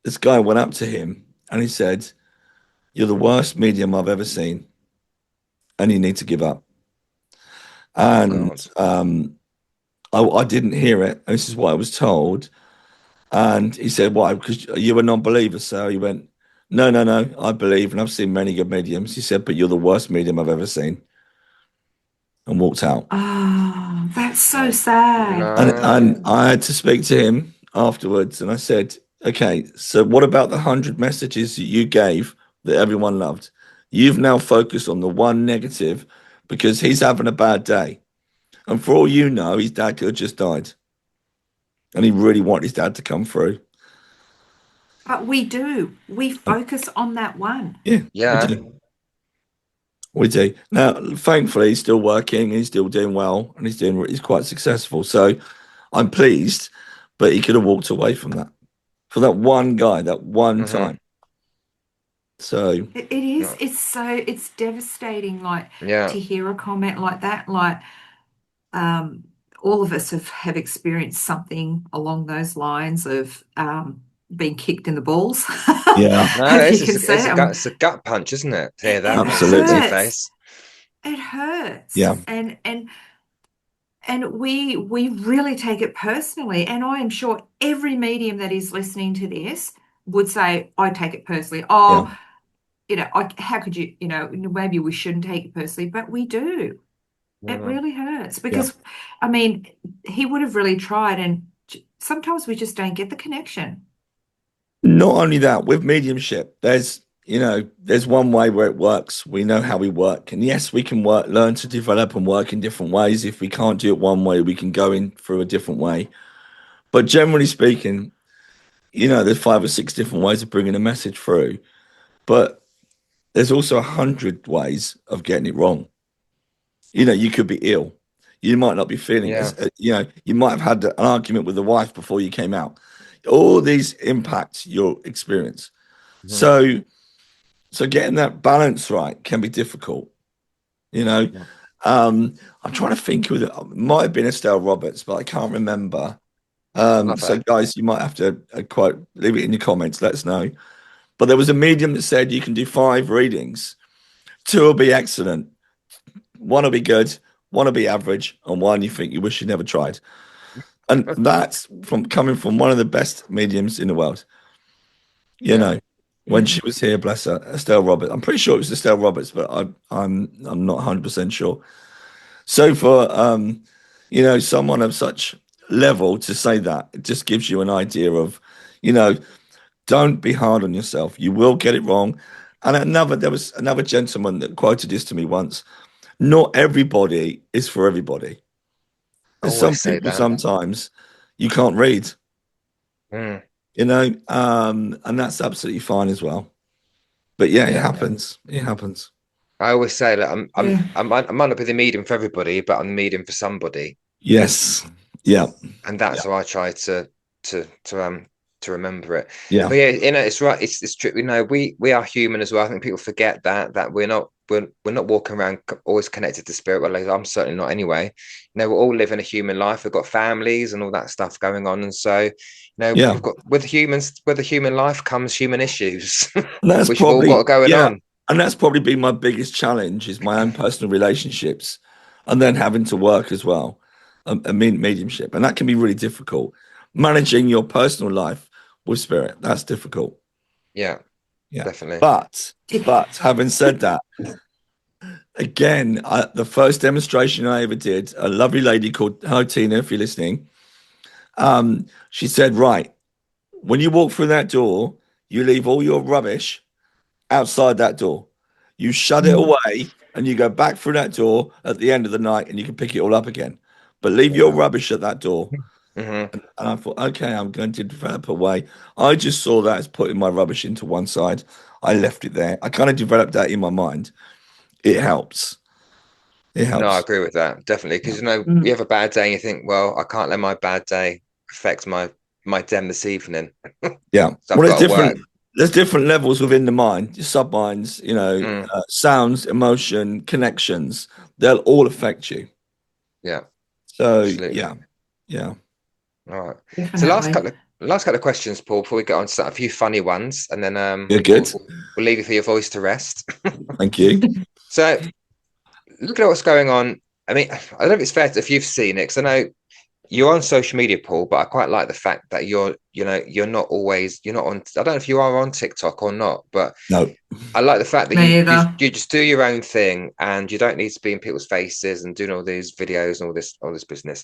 this guy went up to him and he said, "You're the worst medium I've ever seen, and you need to give up." And I didn't hear it. This is what I was told. And he said, "Why? Because you're a non-believer." So he went, No, I believe, and I've seen many good mediums." He said, "But you're the worst medium I've ever seen," and walked out. Oh, that's so sad. No. And I had to speak to him afterwards, and I said, "Okay, so what about the 100 messages that you gave that everyone loved? You've now focused on the one negative because he's having a bad day. And for all you know, his dad could have just died. And he really wanted his dad to come through." But we do. We focus on that one. Yeah. We do. Now, thankfully, he's still working. He's still doing well, and he's quite successful. So I'm pleased, but he could have walked away from that for that one guy, that one time. So it is. It's devastating. Like to hear a comment like that. Like all of us have experienced something along those lines of being kicked in the balls. Yeah. It's a gut punch, isn't it? To hear that. Absolutely. Face. It hurts. Yeah. And we really take it personally. And I am sure every medium that is listening to this would say, I take it personally. Oh, how could you, maybe we shouldn't take it personally, but we do. It really hurts because, I mean, he would have really tried, and sometimes we just don't get the connection. Not only that, with mediumship, there's one way where it works. We know how we work. And yes, we can learn to develop and work in different ways. If we can't do it one way, we can go in through a different way. But generally speaking, there's 5 or 6 different ways of bringing a message through. But there's also 100 ways of getting it wrong. You could be ill. You might not be feeling it. You might have had an argument with the wife before you came out. All these impact your experience. So getting that balance right can be difficult. I'm trying to think of it. Might have been Estelle Roberts, but I can't remember. So guys, you might have to leave it in your comments. Let us know. But there was a medium that said you can do 5 readings. 2 will be excellent. 1 will be good. 1 will be average, and 1 you think you wish you never tried. And that's coming from one of the best mediums in the world. When she was here, bless her, Estelle Roberts. I'm pretty sure it was Estelle Roberts, but I'm not 100% sure. So for someone of such level to say that. It just gives you an idea of, you know, don't be hard on yourself. You will get it wrong. And there was another gentleman that quoted this to me once. Not everybody is for everybody. I There's some always say people that. sometimes you can't read, Mm. you know, and that's absolutely fine as well. But yeah, it Yeah. happens. It happens. I always say that Yeah. I might not be the medium for everybody, but I'm the medium for somebody. Yes. Yeah. And that's Yeah. how I try to remember it. Yeah. But yeah, you know, it's right. It's true. You know, we are human as well. I think people forget that we're not walking around always connected to spirit. Well, like, I'm certainly not anyway. You know, we're all living a human life. We've got families and all that stuff going on, and so you know, Yeah. we've got with a human life comes human issues, And that's which we've all probably, got going yeah. on. And that's probably been my biggest challenge is my own personal relationships and then having to work as well, mediumship. And that can be really difficult. Managing your personal life with spirit, that's difficult. Yeah, Yeah. definitely. But having said that, again, the first demonstration I ever did, a lovely lady called, hi Tina, if you're listening, she said, right, when you walk through that door, you leave all your rubbish outside that door. You shut it away and you go back through that door at the end of the night and you can pick it all up again. But leave your rubbish at that door. Mm-hmm. And I thought, okay, I'm going to develop a way. I just saw that as putting my rubbish into one side. I left it there. I kind of developed that in my mind. It helps. It No, I helps. agree with that, definitely. Because you know, Mm. you have a bad day and you think, well, I can't let my bad day affect my dem this evening. Yeah. So I've Well, got to work. there's different levels within the mind, your sub-minds, you know, Mm, sounds, emotion, connections. They'll all affect you. yeah, So absolutely. yeah. Yeah. All right. So Definitely. last couple of questions, Paul, before we get on to a few funny ones, and then You're good. we'll leave you for your voice to rest. Thank you. So look at what's going on. I mean, I don't know if it's fair if you've seen it, because I know you're on social media, Paul, but I quite like the fact that you're not on. I don't know if you are on TikTok or not, but No. I like the fact that Me either. you just do your own thing and you don't need to be in people's faces and doing all these videos and all this business.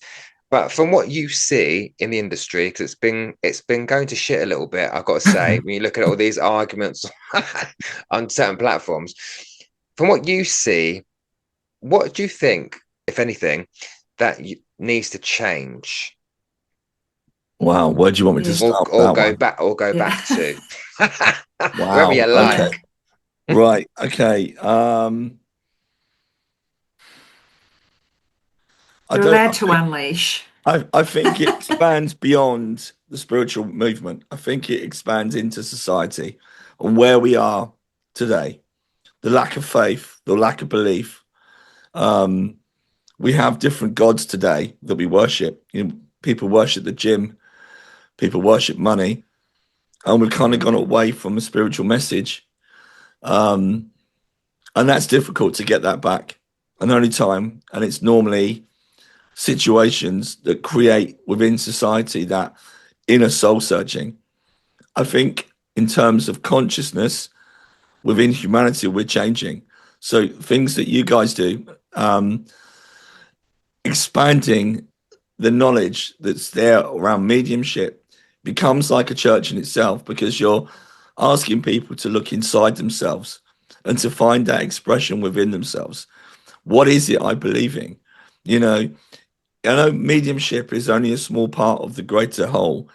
But from what you see in the industry, because it's been going to shit a little bit, I've got to say, when you look at all these arguments on certain platforms, from what you see, what do you think, if anything, that needs to change? Wow. Where do you want me to start with Or that go one? back Yeah. to wherever Wow. you Okay. like. Right. Okay. I You're don't. allowed to unleash. I think it expands beyond the spiritual movement. I think it expands into society and where we are today. The lack of faith, the lack of belief. We have different gods today that we worship. You know, people worship the gym, people worship money, and we've kind of gone away from a spiritual message. And that's difficult to get that back. And the only time, and it's normally situations that create within society that inner soul searching. I think in terms of consciousness within humanity, we're changing. So things that you guys do, expanding the knowledge that's there around mediumship becomes like a church in itself because you're asking people to look inside themselves and to find that expression within themselves. What is it I believe in? You know, I know mediumship is only a small part of the greater whole,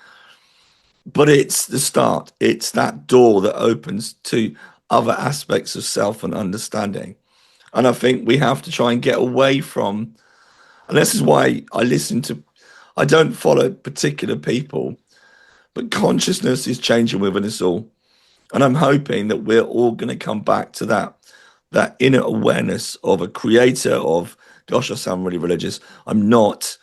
but it's the start. It's that door that opens to other aspects of self and understanding. And I think we have to try and get away from, and this is why I don't follow particular people, but consciousness is changing within us all. And I'm hoping that we're all going to come back to that inner awareness of a creator of, gosh, I sound really religious. I'm not,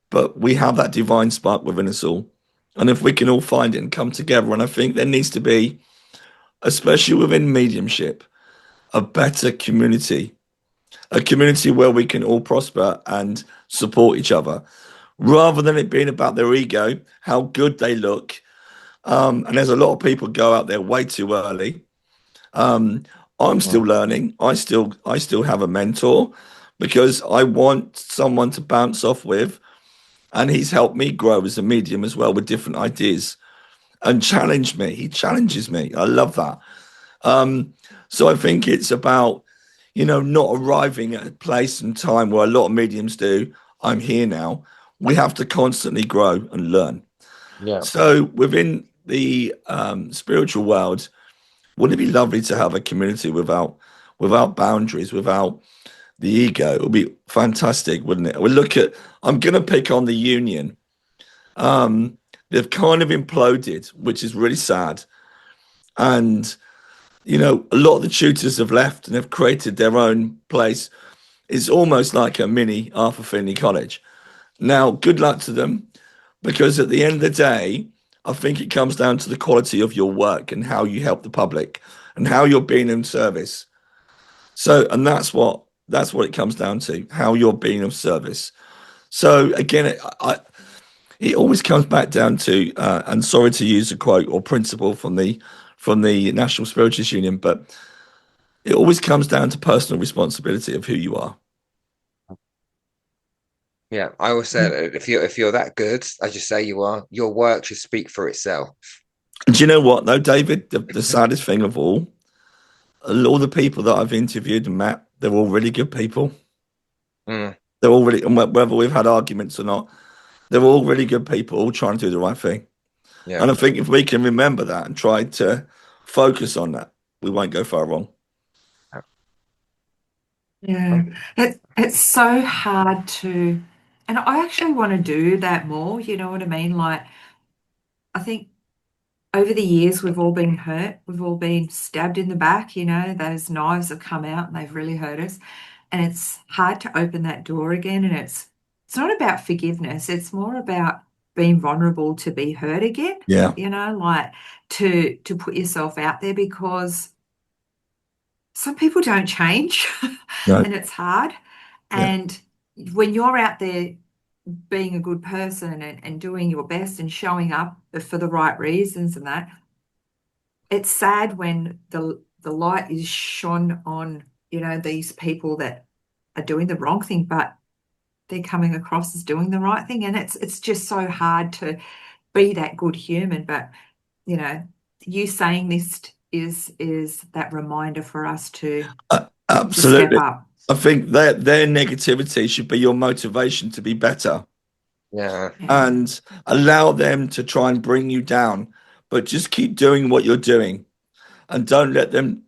but we have that divine spark within us all. And if we can all find it and come together, and I think there needs to be, especially within mediumship, a better community, a community where we can all prosper and support each other, rather than it being about their ego, how good they look. And there's a lot of people go out there way too early. I'm still learning. I still have a mentor because I want someone to bounce off with and he's helped me grow as a medium as well with different ideas and challenge me. He challenges me. I love that. So I think it's about, not arriving at a place and time where a lot of mediums do. I'm here now. We have to constantly grow and learn. Yeah. So within the spiritual world, wouldn't it be lovely to have a community without boundaries, without the ego? It would be fantastic, wouldn't it? I'm going to pick on the union. They've kind of imploded, which is really sad. And, a lot of the tutors have left and have created their own place. It's almost like a mini Arthur Findlay College. Now, good luck to them, because at the end of the day, I think it comes down to the quality of your work and how you help the public and how you're being in service. So, and that's what it comes down to, how you're being of service. So again, it always comes back down to, and sorry to use a quote or principle from the National Spiritualist Union, but it always comes down to personal responsibility of who you are. Yeah, I always say if you're that good, as you say you are, your work should speak for itself. Do you know what though, David? The saddest thing of all the people that I've interviewed and met, they're all really good people. They're all really, and whether we've had arguments or not, they're all really good people, all trying to do the right thing. Yeah. And I think if we can remember that and try to focus on that, we won't go far wrong. Yeah, it's so hard to, and I actually want to do that more, you know what I mean? Like, I think over the years we've all been hurt, we've all been stabbed in the back, those knives have come out and they've really hurt us. And it's hard to open that door again. And it's not about forgiveness, it's more about being vulnerable to be hurt again. Yeah. Like to put yourself out there, because some people don't change. No. And it's hard. Yeah. And when you're out there being a good person and doing your best and showing up for the right reasons and that, it's sad when the light is shone on, these people that are doing the wrong thing, but they're coming across as doing the right thing. And it's just so hard to be that good human. But, you saying this is that reminder for us to absolutely step up. I think their negativity should be your motivation to be better. Yeah. And allow them to try and bring you down, but just keep doing what you're doing and don't let them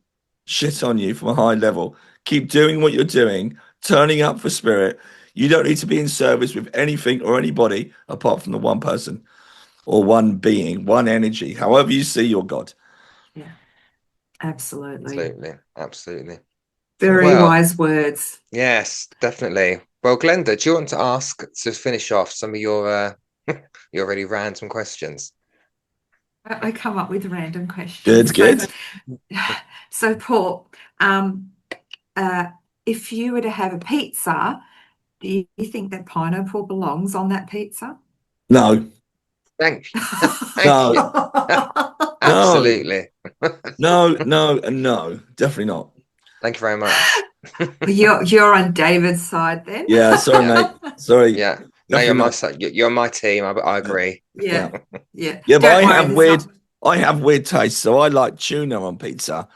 shit on you from a high level. Keep doing what you're doing, turning up for spirit. You don't need to be in service with anything or anybody apart from the one person or one being, one energy, however you see your God. Yeah, absolutely. Absolutely. Very wise words. Yes, definitely. Well, Glenda, do you want to ask to finish off some of your really random questions? I come up with random questions. Good. So Paul, if you were to have a pizza, do you think that pineapple belongs on that pizza? No. Thank you. Absolutely. No, and no, definitely not. Thank you very much. You're on David's side then. Yeah, sorry, mate. Sorry. Yeah. No, you're my side. You're my team. I agree. Yeah. But I have weird tastes. So I like tuna on pizza.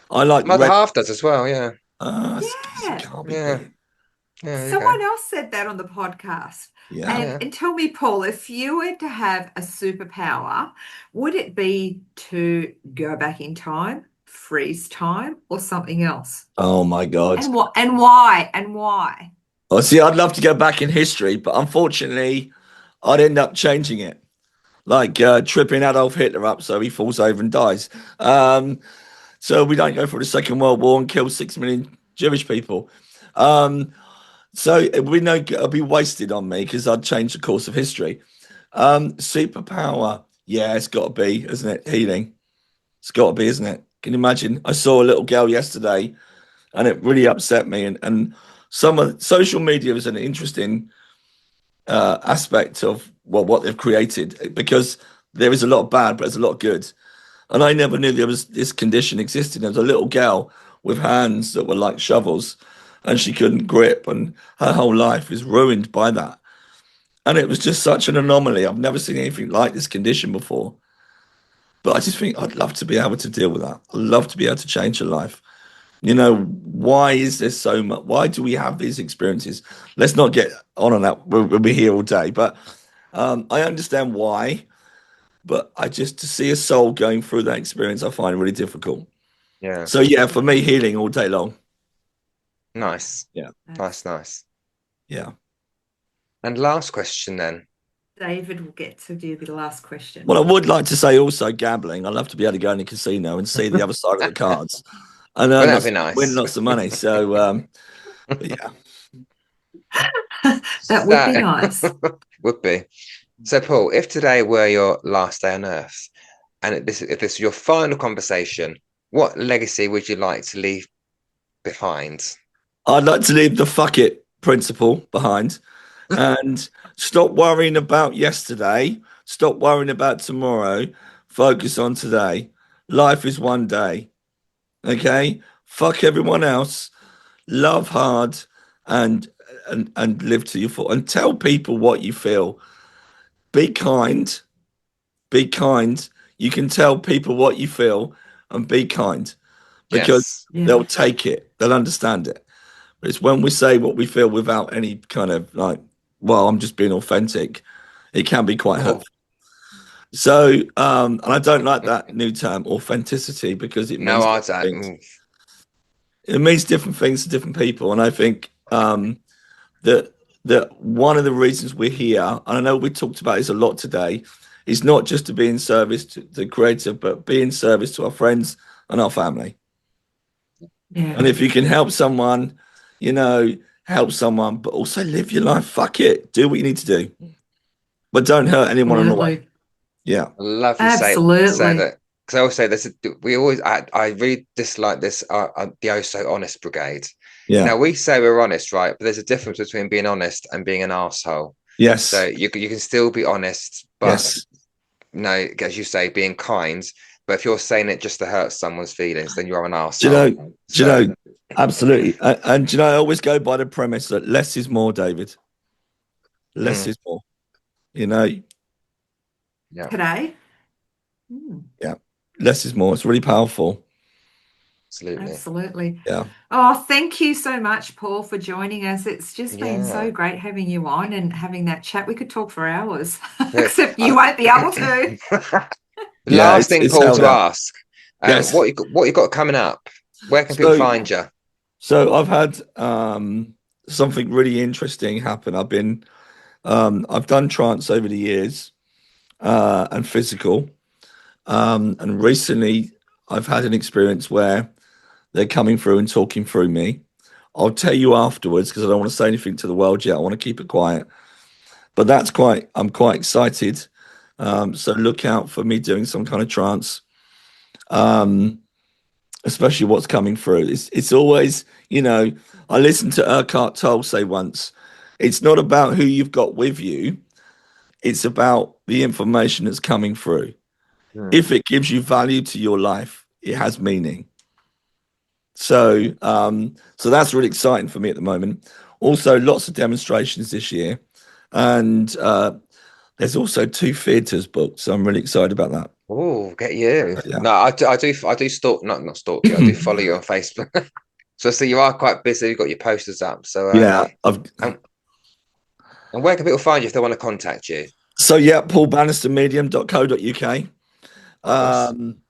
I like my other half does as well. Yeah. Someone else said that on the podcast. Yeah. And tell me, Paul, if you were to have a superpower, would it be to go back in time, freeze time, or something else? Oh my God. And why? Well, see, I'd love to go back in history, but unfortunately, I'd end up changing it. Like tripping Adolf Hitler up so he falls over and dies. So we don't go through the Second World War and kill 6 million Jewish people. So it'll be wasted on me because I'd change the course of history. Superpower, yeah, it's got to be, isn't it? Healing. It's got to be, isn't it? Can you imagine? I saw a little girl yesterday and it really upset me. And some of social media is an interesting aspect of what they've created, because there is a lot of bad, but there's a lot of good. And I never knew there was this condition existing. There was a little girl with hands that were like shovels and she couldn't grip, and her whole life is ruined by that. And it was just such an anomaly. I've never seen anything like this condition before. But I just think I'd love to be able to deal with that. I'd love to be able to change a life. You know, why is there so much? Why do we have these experiences? Let's not get on that. We'll be here all day. But I understand why. But to see a soul going through that experience, I find really difficult. Yeah. So yeah, for me, healing all day long. Nice. Yeah. Nice. Yeah. And last question then. David will get to do the last question. Well, I would like to say also gambling. I'd love to be able to go in a casino and see the other side of the cards. And that'd be nice. Win lots of money. So yeah. That would be nice. Would be. So Paul, if today were your last day on earth, and if this is your final conversation, what legacy would you like to leave behind? I'd like to leave the fuck it principle behind and stop worrying about yesterday. Stop worrying about tomorrow. Focus on today. Life is one day. Okay? Fuck everyone else. Love hard and live to your full. And tell people what you feel. Be kind. Be kind. You can tell people what you feel and be kind because they'll take it. They'll understand it. But it's when we say what we feel without any kind of like, well, I'm just being authentic. It can be quite hurtful. So, and I don't like that new term, authenticity, because it means it means different things to different people. And I think that one of the reasons we're here, and I know we talked about this a lot today, is not just to be in service to the creator, but be in service to our friends and our family. Yeah. And if you can help someone, you know, help someone, but also live your life. Fuck it. Do what you need to do. But don't hurt anyone on the way. Yeah. I love you say that. Because I always say I really dislike this, the oh so honest brigade. Yeah. Now we say we're honest, right? But there's a difference between being honest and being an asshole. Yes. So you can still be honest, but no, as you say, being kind. But if you're saying it just to hurt someone's feelings, then you're an asshole. Do you know, absolutely. And you know, I always go by the premise that less is more, David. Less is more. You know. Yeah. Today. Yeah. Less is more. It's really powerful. Absolutely. Yeah. Oh, thank you so much, Paul, for joining us. It's just been so great having you on and having that chat. We could talk for hours, except you won't be able to. Last thing, Paul, to ask. What you got coming up? Where can people find you? So I've had something really interesting happen. I've done trance over the years and physical. And recently I've had an experience where they're coming through and talking through me. I'll tell you afterwards because I don't want to say anything to the world yet. I want to keep it quiet. But I'm quite excited. So look out for me doing some kind of trance. Especially what's coming through. It's always, you know, I listened to Eckhart Tolle say once, it's not about who you've got with you. It's about the information that's coming through. If it gives you value to your life, it has meaning. So that's really exciting for me at the moment. Also, lots of demonstrations this year. And there's also 2 theatres booked. So I'm really excited about that. Oh, get you. Yeah. No, I do stalk, not stalk you. I do follow you on Facebook. So you are quite busy. You've got your posters up. So yeah. And where can people find you if they want to contact you? So yeah, paulbannistermedium.co.uk. I'm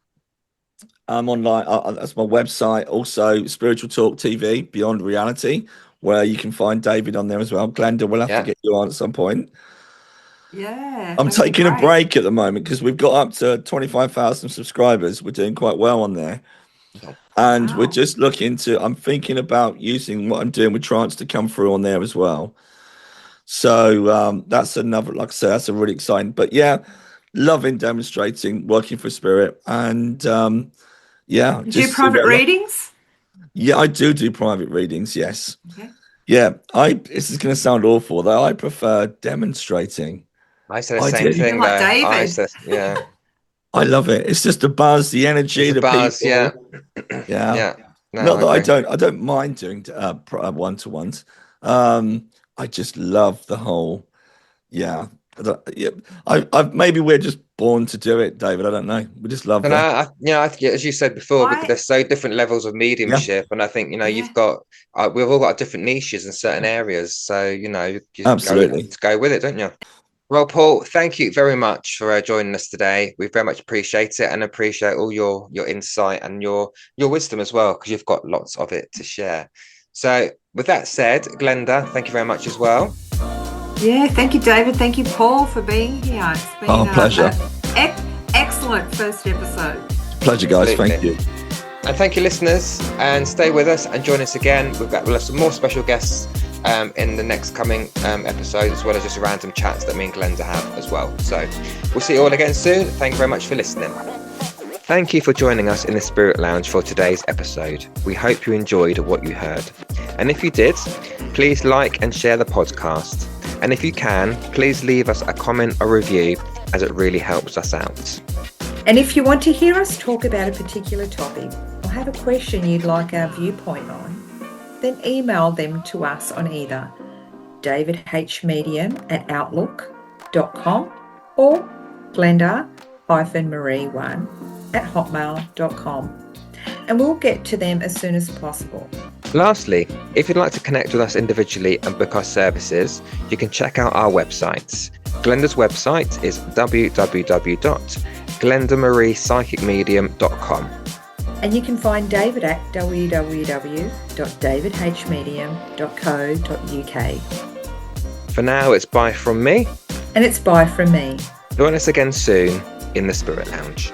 online. That's my website. Also, Spiritual Talk TV, Beyond Reality, where you can find David on there as well. Glenda, we'll have to get you on at some point. Yeah. I'm taking a break at the moment because we've got up to 25,000 subscribers. We're doing quite well on there. And we're just I'm thinking about using what I'm doing with trance to come through on there as well. So that's another, like I said, that's a really exciting. But yeah, loving demonstrating, working for Spirit. And yeah. Do you private readings? Yeah, I do private readings, yes. Okay. Yeah, this is going to sound awful, though I prefer demonstrating. I said the same thing. Like David. Yeah. I love it. It's just the buzz, the energy, the buzz, people. Yeah. No, not that I don't mind doing one-to-ones. I just love the whole Yeah. Maybe we're just born to do it, David. I don't know. We just love And that. I think, as you said before, there's so different levels of mediumship, and I think you've got we've all got different niches in certain areas, so you Absolutely go with it, don't you? Well, Paul, thank you very much for joining us today. We very much appreciate it, and appreciate all your insight and your wisdom as well, because you've got lots of it to share. So, with that said, Glenda, thank you very much as well. Yeah, thank you, David. Thank you, Paul, for being here. It's been pleasure. Excellent first episode. Pleasure, guys. Absolutely. Thank you. And thank you, listeners, and stay with us and join us again. We'll have some more special guests in the next coming episodes, as well as just random chats that me and Glenda have as well. So we'll see you all again soon. Thank you very much for listening. Thank you for joining us in the Spirit Lounge for today's episode. We hope you enjoyed what you heard. And if you did, please like and share the podcast. And if you can, please leave us a comment or review, as it really helps us out. And if you want to hear us talk about a particular topic or have a question you'd like our viewpoint on, then email them to us on either davidhmedium@outlook.com or glenda-marie1@hotmail.com, and we'll get to them as soon as possible. Lastly, if you'd like to connect with us individually and book our services, you can check out our websites. Glenda's website is www.glendamariepsychicmedium.com. And you can find David at www.davidhmedium.co.uk. For now, it's bye from me. And it's bye from me. Join us again soon in the Spirit Lounge.